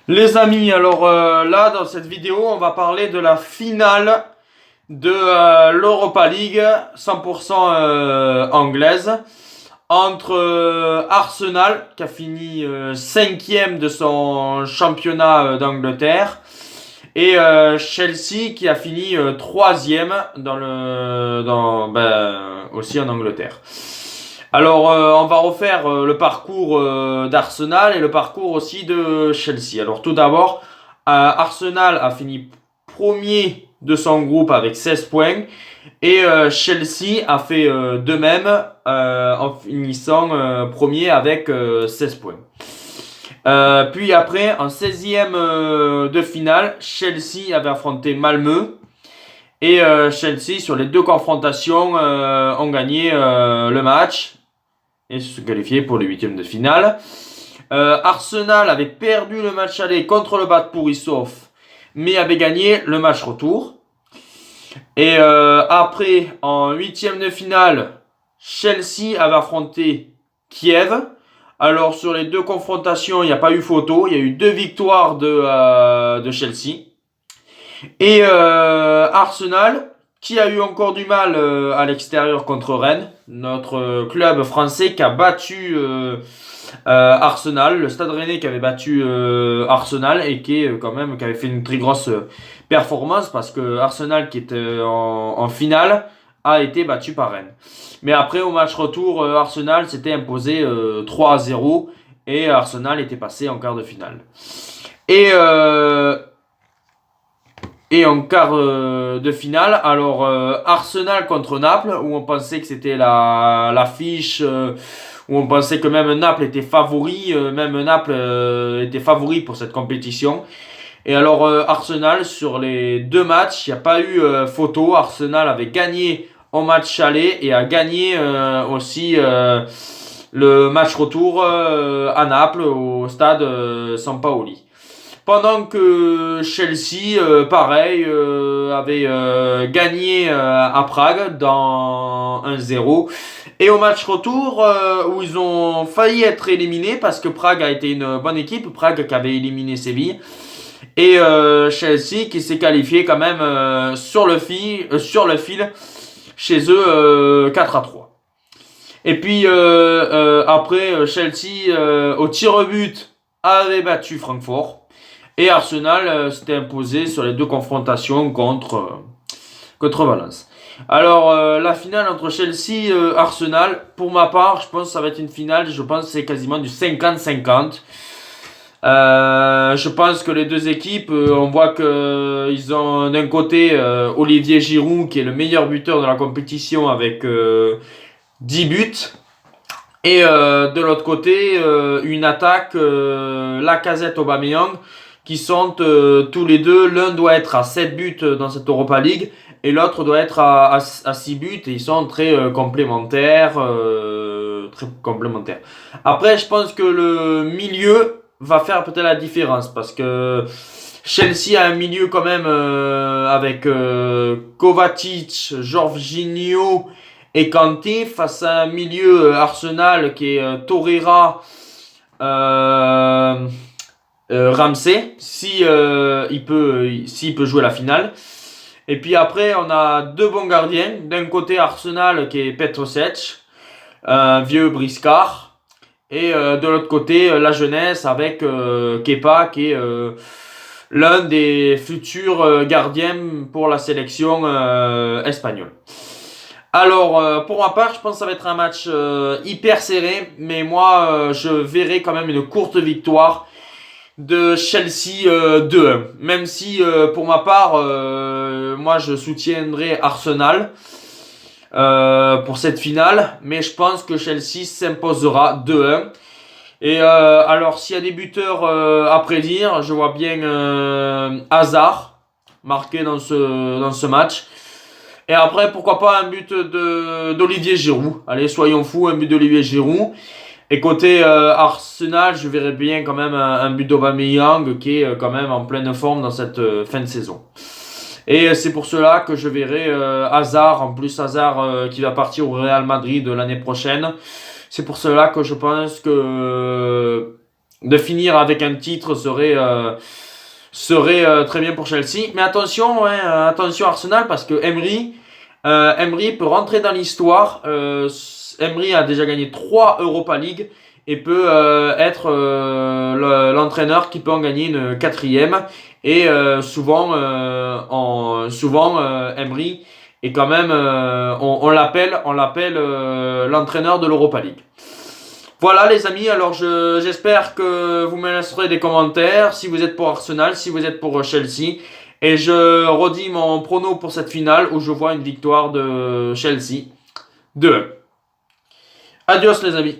Les amis, alors là dans cette vidéo on va parler de la finale de l'Europa League 100% anglaise entre Arsenal qui a fini 5e de son championnat d'Angleterre et Chelsea qui a fini 3e aussi en Angleterre. Alors, on va refaire le parcours d'Arsenal et le parcours aussi de Chelsea. Alors, tout d'abord, Arsenal a fini premier de son groupe avec 16 points et Chelsea a fait de même en finissant premier avec 16 points. Puis après, en 16e de finale, Chelsea avait affronté Malmö. Et Chelsea, sur les deux confrontations, ont gagné le match et se qualifié pour les huitièmes de finale. Arsenal avait perdu le match aller contre le Bad Borisov, mais avait gagné le match retour. Et après, en huitième de finale, Chelsea avait affronté Kiev. Alors sur les deux confrontations, il n'y a pas eu photo. Il y a eu 2 victoires de Chelsea. Et Arsenal, qui a eu encore du mal à l'extérieur contre Rennes, notre club français qui a battu Arsenal, le Stade Rennais qui avait battu Arsenal et qui avait fait une très grosse performance parce que Arsenal qui était en finale a été battu par Rennes. Mais après au match retour, Arsenal s'était imposé 3-0 et Arsenal était passé en quart de finale. Et en quart de finale, alors Arsenal contre Naples, où on pensait que c'était l'affiche, où on pensait que même Naples était favori, était favori pour cette compétition. Et alors Arsenal, sur les 2 matchs, il n'y a pas eu photo. Arsenal avait gagné en match aller et a gagné aussi le match retour à Naples, au stade Sampaoli. Pendant que Chelsea, pareil, avait gagné à Prague dans 1-0. Et au match retour, où ils ont failli être éliminés, parce que Prague a été une bonne équipe, Prague qui avait éliminé Séville. Et Chelsea qui s'est qualifié quand même sur le fil chez eux 4-3. Et puis après, Chelsea, au tir au but, avait battu Francfort. Et Arsenal s'était imposé sur les 2 confrontations contre Valence. Alors, la finale entre Chelsea et Arsenal, pour ma part, je pense que ça va être une finale, je pense que c'est quasiment du 50-50. Je pense que les 2 équipes, on voit qu'ils ont d'un côté Olivier Giroud, qui est le meilleur buteur de la compétition avec 10 buts. Et de l'autre côté, une attaque, Lacazette-Aubameyang, qui sont tous les deux, l'un doit être à 7 buts dans cette Europa League et l'autre doit être à 6 buts et ils sont très complémentaires. Après, je pense que le milieu va faire peut-être la différence parce que Chelsea a un milieu quand même avec Kovacic, Jorginho et Kanté face à un milieu Arsenal qui est Torreira, Ramsey, s'il peut jouer la finale. Et puis après, on a 2 bons gardiens. D'un côté, Arsenal qui est Petrosec, un vieux briscard. Et de l'autre côté, la jeunesse avec Kepa qui est l'un des futurs gardiens pour la sélection espagnole. Alors, pour ma part, je pense que ça va être un match hyper serré. Mais moi, je verrai quand même une courte victoire de Chelsea 2-1. Même si pour ma part, moi je soutiendrai Arsenal pour cette finale, mais je pense que Chelsea s'imposera 2-1. Et alors s'il y a des buteurs à prédire, je vois bien Hazard marqué dans ce match. Et après, pourquoi pas un but d'Olivier Giroud. Allez, soyons fous, un but d'Olivier Giroud. Et côté Arsenal, je verrais bien quand même un but d'Aubameyang qui est quand même en pleine forme dans cette fin de saison. Et c'est pour cela que je verrai Hazard, en plus Hazard qui va partir au Real Madrid l'année prochaine. C'est pour cela que je pense que de finir avec un titre serait très bien pour Chelsea. Mais attention, ouais, attention Arsenal parce que Emery peut rentrer dans l'histoire. Emery a déjà gagné 3 Europa League et peut être l'entraîneur qui peut en gagner une quatrième. Et souvent Emery est quand même, on l'appelle l'entraîneur de l'Europa League. Voilà les amis, alors j'espère que vous me laisserez des commentaires si vous êtes pour Arsenal, si vous êtes pour Chelsea. Et je redis mon prono pour cette finale où je vois une victoire de Chelsea 2-1. Adios les amis.